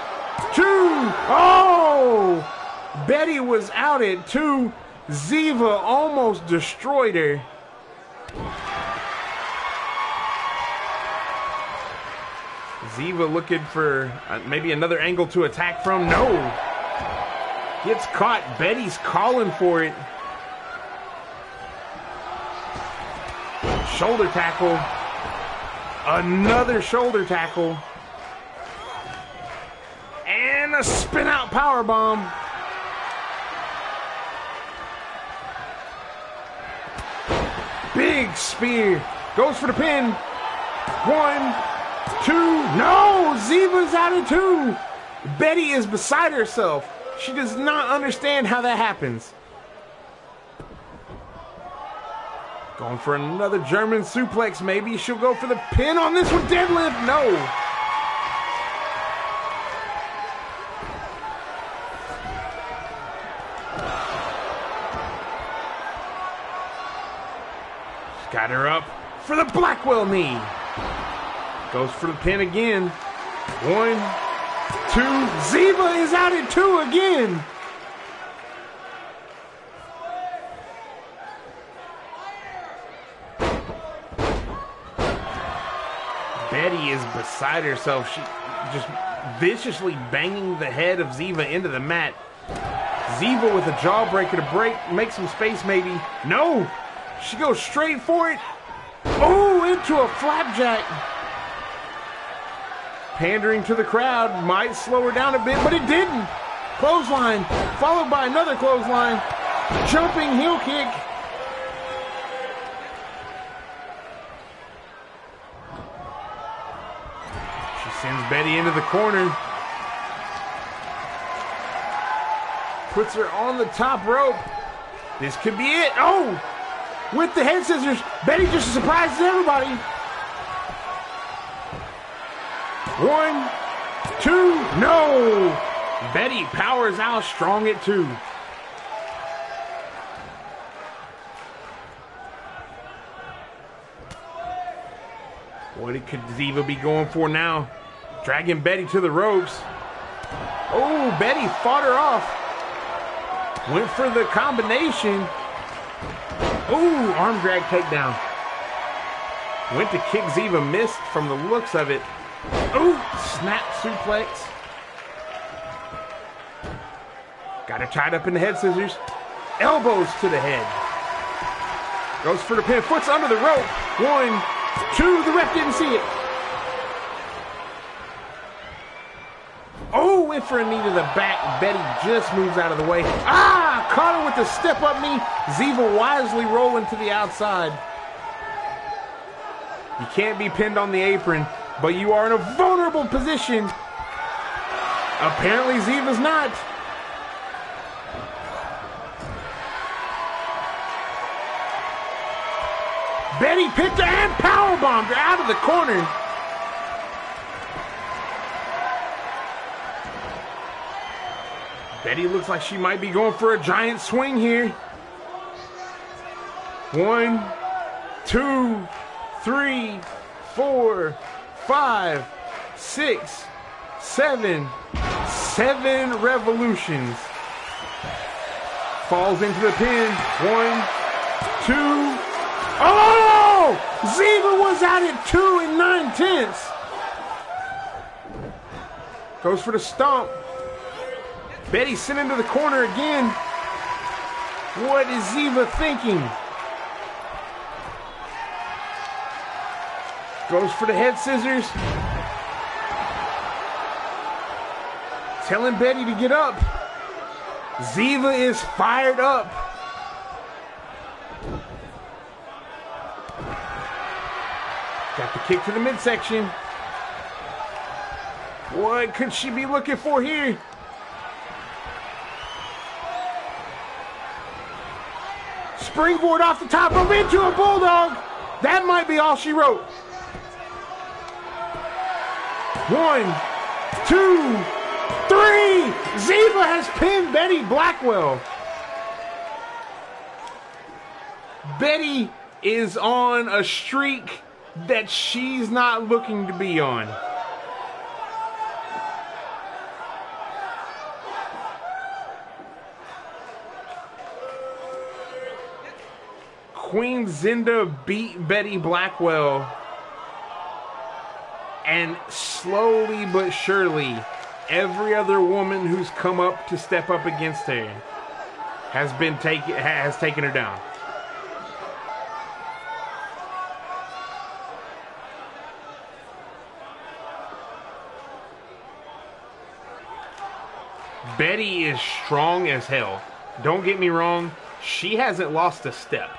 S2: 2. Oh! Betty was out at 2. Ziva almost destroyed her. Ziva looking for maybe another angle to attack from. No. Gets caught. Betty's calling for it. Shoulder tackle. Another shoulder tackle. And a spin out power bomb. Big spear. Goes for the pin. 1, 2. No! Ziva's out at 2. Betty is beside herself. She does not understand how that happens. Going for another German suplex, maybe. She'll go for the pin on this one. Deadlift. No. She's got her up for the Blackwell knee. Goes for the pin again. 1, 2. Ziva is out at 2 again. Betty is beside herself. She just viciously banging the head of Ziva into the mat. Ziva with a jawbreaker to break, make some space maybe. No! She goes straight for it. Oh, into a flapjack. Pandering to the crowd, might slow her down a bit, but it didn't. Clothesline, followed by another clothesline. Jumping heel kick. Sends Betty into the corner. Puts her on the top rope. This could be it. Oh! With the head scissors, Betty just surprises everybody. 1, 2, no! Betty powers out strong at 2. What could Ziva be going for now? Dragging Betty to the ropes. Oh, Betty fought her off. Went for the combination. Oh, arm drag takedown. Went to kick Ziva, missed from the looks of it. Oh, snap suplex. Got her tied up in the head scissors. Elbows to the head. Goes for the pin. Foot's under the rope. 1, 2. The ref didn't see it. Oh, went for a knee to the back. Betty just moves out of the way. Ah! Caught her with the step-up knee. Ziva wisely rolling to the outside. You can't be pinned on the apron, but you are in a vulnerable position. Apparently, Ziva's not. Betty picked her and powerbombed her out of the corner. Betty looks like she might be going for a giant swing here. 1, 2, 3, 4, 5, 6, 7. 7 revolutions. Falls into the pin. 1, 2. Oh! Ziva was out at 2 9/10. Goes for the stomp. Betty sent into the corner again. What is Ziva thinking? Goes for the head scissors. Telling Betty to get up. Ziva is fired up. Got the kick to the midsection. What could she be looking for here? Springboard off the top rope into a bulldog. That might be all she wrote. 1, 2, 3. Ziva has pinned Betty Blackwell. Betty is on a streak that she's not looking to be on. Queen Zinda beat Betty Blackwell, and slowly but surely, every other woman who's come up to step up against her has taken her down. Betty is strong as hell. Don't get me wrong, she hasn't lost a step,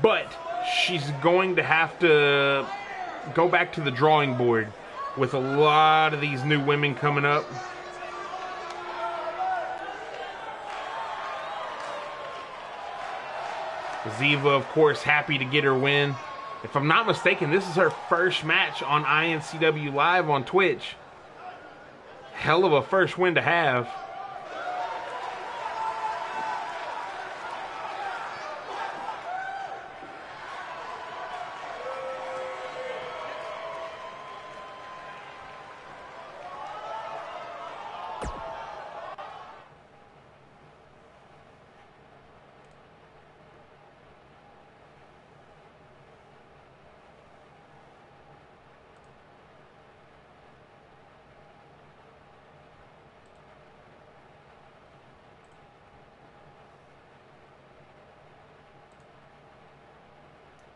S2: but she's going to have to go back to the drawing board with a lot of these new women coming up. Ziva, of course, happy to get her win. If I'm not mistaken, this is her first match on iNCW Live on Twitch. Hell of a first win to have.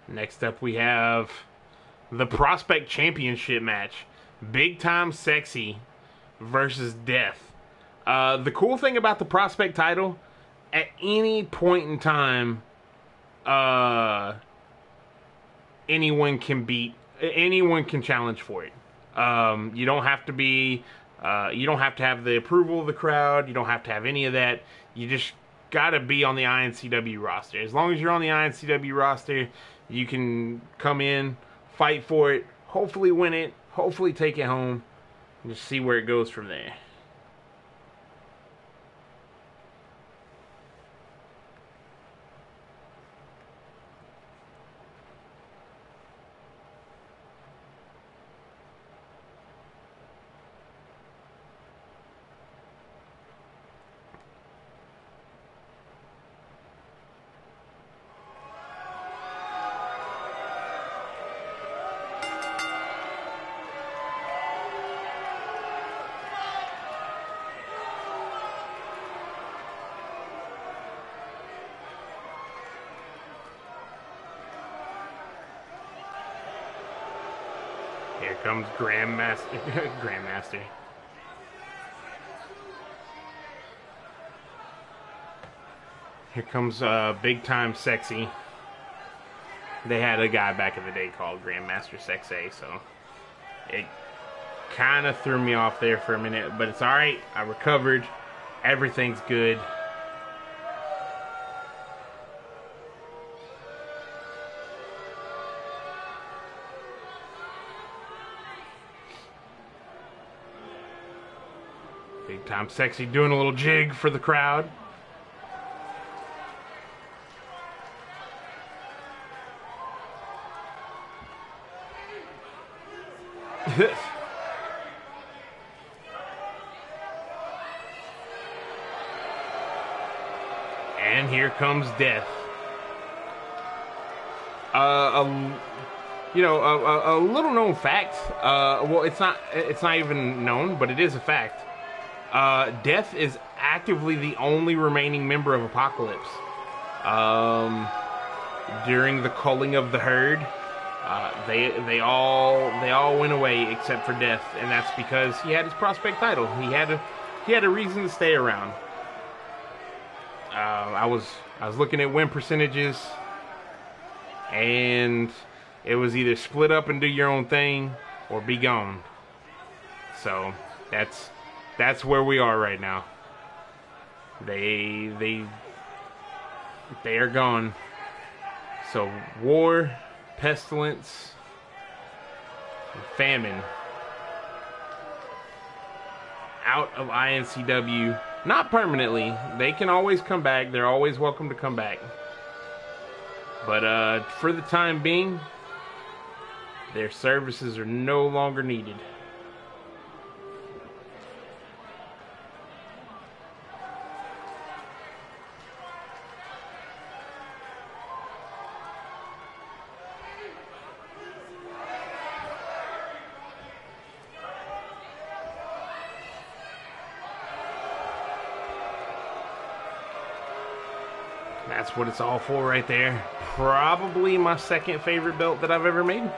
S2: Next up, we have the Prospect Championship match. Big Time Sexy versus Death. The cool thing about the Prospect title, at any point in time, anyone can challenge for it. You don't have to be, you don't have to have the approval of the crowd. You don't have to have any of that. You just gotta be on the iNCW roster. As long as you're on the iNCW roster, you can come in, fight for it, hopefully win it, hopefully take it home, and just see where it goes from there. Here comes Grandmaster. Here comes Big Time Sexy. They had a guy back in the day called Grandmaster Sexy, so it kind of threw me off there for a minute, but it's alright. I recovered. Everything's good. Big Time Sexy doing a little jig for the crowd. And here comes Death. You know, a little known fact. Well, it's not even known, but it is a fact. Death is actively the only remaining member of Apocalypse. During the culling of the herd, they all went away except for Death, and that's because he had his Prospect title. He had a reason to stay around. I was looking at win percentages, and it was either split up and do your own thing or be gone. So that's where we are right now. They are gone. So war, pestilence, and famine out of iNCW. Not permanently. They can always come back. They're always welcome to come back. But for the time being, their services are no longer needed. That's what it's all for right there. Probably my second favorite belt that I've ever made.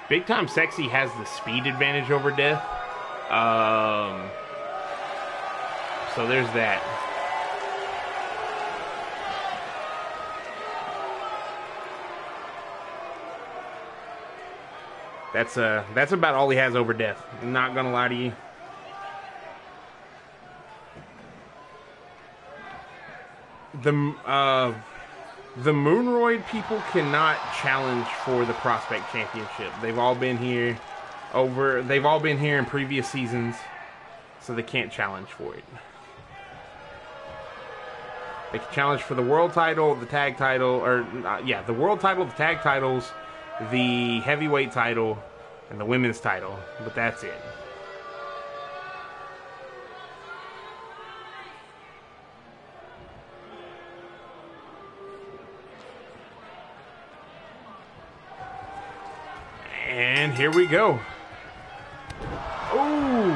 S2: Big Time Sexy has the speed advantage over Death. So there's that. That's about all he has over Death. I'm not gonna lie to you. The Moonroid people cannot challenge for the Prospect Championship. They've all been here in previous seasons, so they can't challenge for it. They can challenge for the world title, the tag title, the world title, the tag titles, the heavyweight title, and the women's title, but that's it. And here we go. Ooh.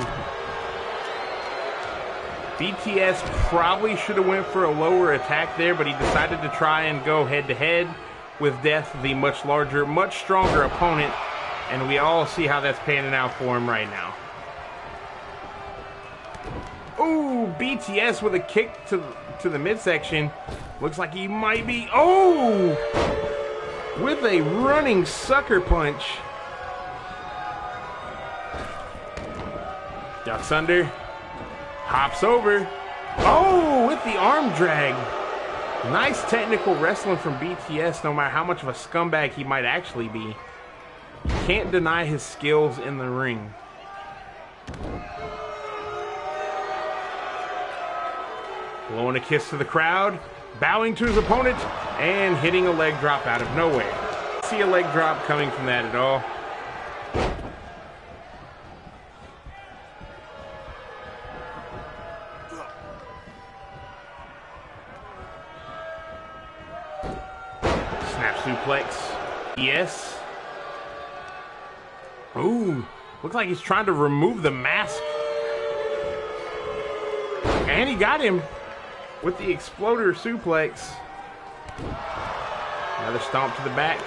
S2: BTS probably should have went for a lower attack there, but he decided to try and go head-to-head with Death, the much larger, much stronger opponent, and we all see how that's panning out for him right now. Ooh, BTS with a kick to the midsection. Looks like he might be, oh! With a running sucker punch. Ducks under, hops over. Oh, with the arm drag. Nice technical wrestling from BTS, no matter how much of a scumbag he might actually be. You can't deny his skills in the ring. Blowing a kiss to the crowd, bowing to his opponent, and hitting a leg drop out of nowhere. See a leg drop coming from that at all. Snap suplex. Yes. Ooh, looks like he's trying to remove the mask. And he got him with the exploder suplex. Another stomp to the back.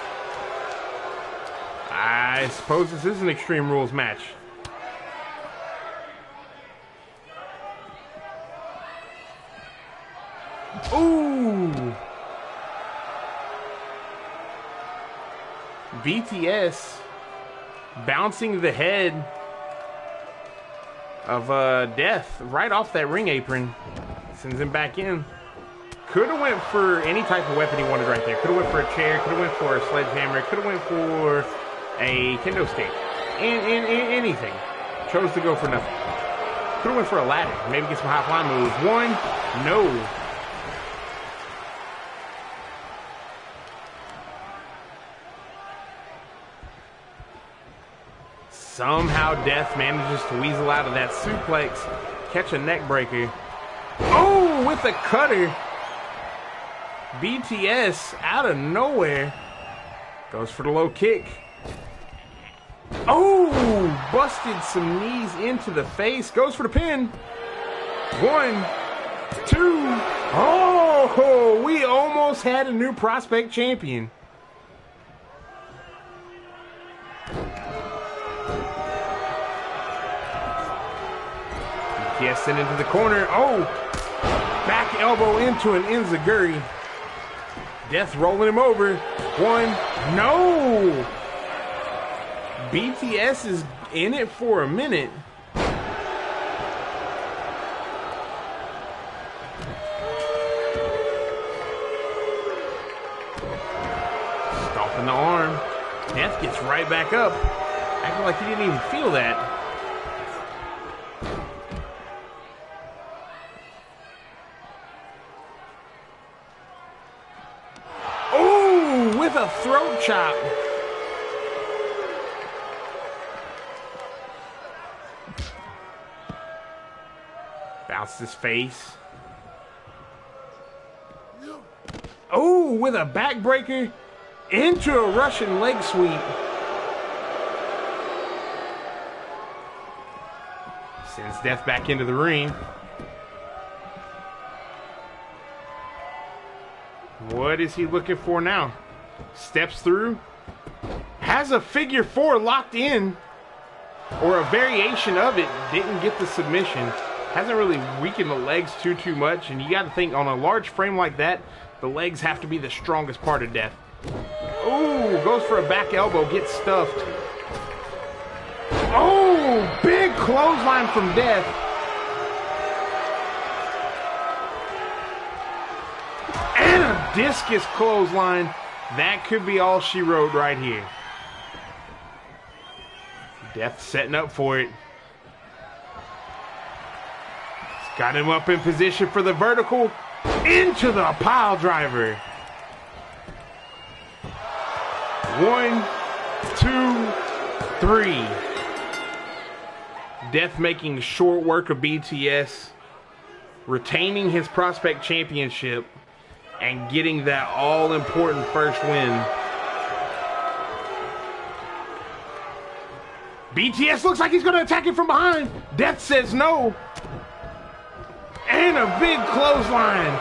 S2: I suppose this is an Extreme Rules match. Ooh! BTS bouncing the head of Death right off that ring apron. Sends him back in. Could have went for any type of weapon he wanted right there. Could have went for a chair. Could have went for a sledgehammer. Could have went for a kendo stick. And anything. Chose to go for nothing. Could have went for a ladder. Maybe get some high fly moves. One. No. Somehow Death manages to weasel out of that suplex, catch a neck breaker. Oh, with a cutter. BTS out of nowhere goes for the low kick. Oh, busted some knees into the face. Goes for the pin. 1, 2. Oh, we almost had a new Prospect champion. BTS sent into the corner. Oh, back elbow into an enziguri. Death rolling him over. 1. No. BTS is in it for a minute. Stomping the arm. Death gets right back up. Acting like he didn't even feel that. With a throat chop. Bounced his face. Oh, with a backbreaker into a Russian leg sweep. Sends Death back into the ring. What is he looking for now? Steps through. Has a figure 4 locked in, or a variation of it. Didn't get the submission. Hasn't really weakened the legs too much, and you got to think on a large frame like that, the legs have to be the strongest part of Death. Ooh, goes for a back elbow, gets stuffed. Oh, big clothesline from Death. And a discus clothesline. That could be all she wrote right here. Death setting up for it. He's got him up in position for the vertical. Into the pile driver. 1, 2, 3. Death making short work of BTS. Retaining his Prospect Championship. And getting that all-important first win. BTS looks like he's going to attack it from behind. Death says no. And a big clothesline.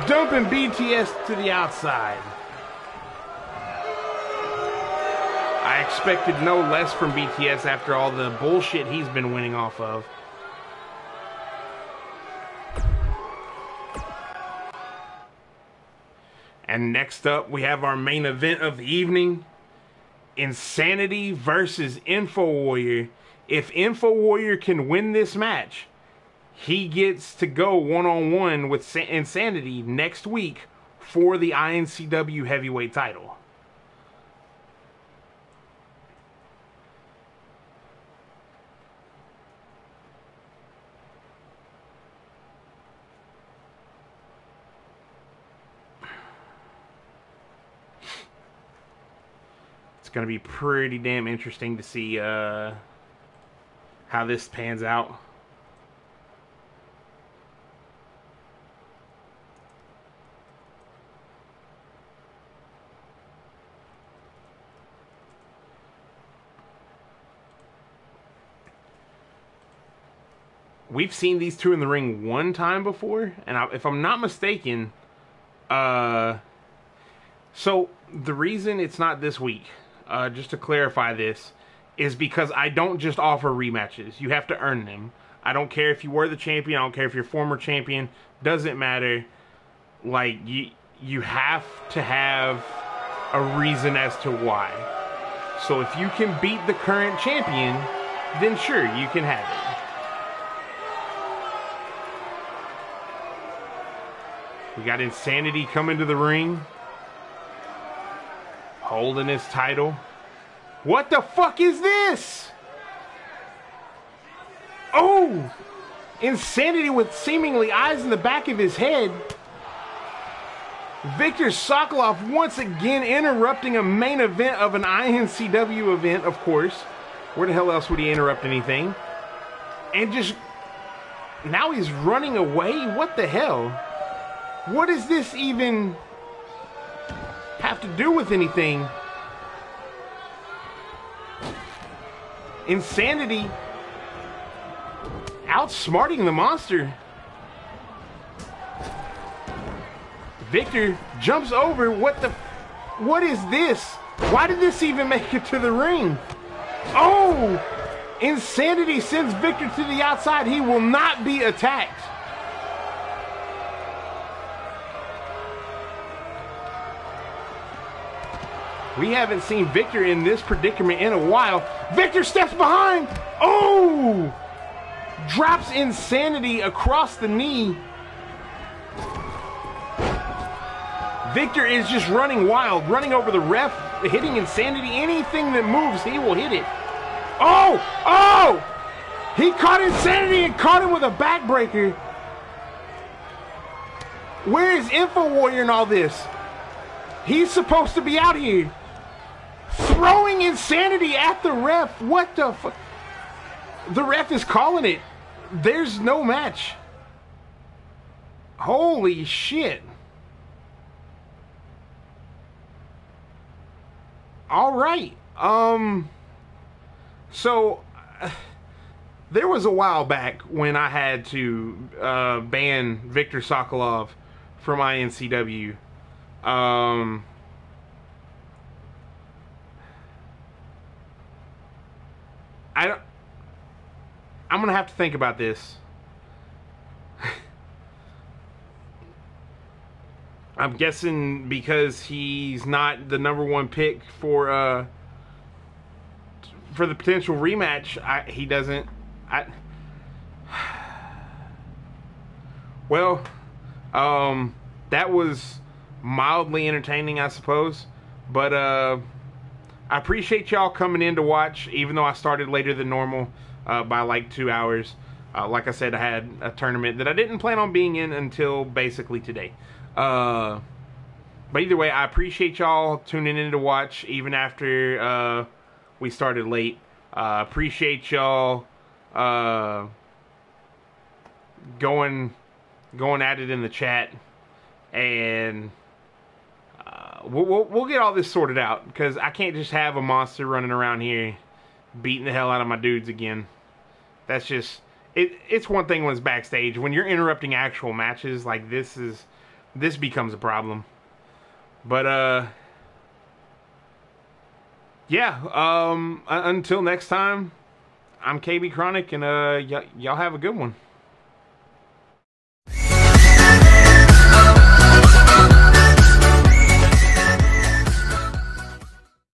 S2: Dumping BTS to the outside. I expected no less from BTS after all the bullshit he's been winning off of. And next up, we have our main event of the evening. Insanity versus Info Warrior. If Info Warrior can win this match, he gets to go one-on-one with Insanity next week for the iNCW heavyweight title. Going to be pretty damn interesting to see how this pans out. We've seen these two in the ring one time before, and if I'm not mistaken, so the reason it's not this week, just to clarify this, is because I don't just offer rematches. You have to earn them. I don't care if you were the champion. I don't care if you're former champion. Doesn't matter. Like, you have to have a reason as to why. So if you can beat the current champion, then sure, you can have it. We got Insanity coming to the ring. Holding his title. What the fuck is this? Oh! Insanity with seemingly eyes in the back of his head. Viktor Sokolov once again interrupting a main event of an iNCW event, of course. Where the hell else would he interrupt anything? And just... now he's running away? What the hell? What does this even have to do with anything? Insanity outsmarting the monster. Viktor jumps over. What is this? Why did this even make it to the ring? Oh! Insanity sends Viktor to the outside. He will not be attacked. We haven't seen Viktor in this predicament in a while. Viktor steps behind. Oh! Drops Insanity across the knee. Viktor is just running wild, running over the ref, hitting Insanity. Anything that moves, he will hit it. Oh! Oh! He caught Insanity and caught him with a backbreaker. Where is Info Warrior in all this? He's supposed to be out here. Throwing Insanity at the ref. What the fuck? The ref is calling it. There's no match. Holy shit. All right. So there was a while back when I had to ban Viktor Sokolov from iNCW. I don't, I'm gonna have to think about this. I'm guessing because he's not the #1 pick for the potential rematch. He doesn't. Well, that was mildly entertaining, I suppose. But I appreciate y'all coming in to watch, even though I started later than normal by like 2 hours. Like I said, I had a tournament that I didn't plan on being in until basically today. But either way, I appreciate y'all tuning in to watch, even after we started late. Appreciate y'all going at it in the chat, and we'll get all this sorted out, because I can't just have a monster running around here beating the hell out of my dudes again. That's just it's one thing when it's backstage. When you're interrupting actual matches, like this becomes a problem. But yeah, until next time, I'm KB Chronic, and y'all have a good one.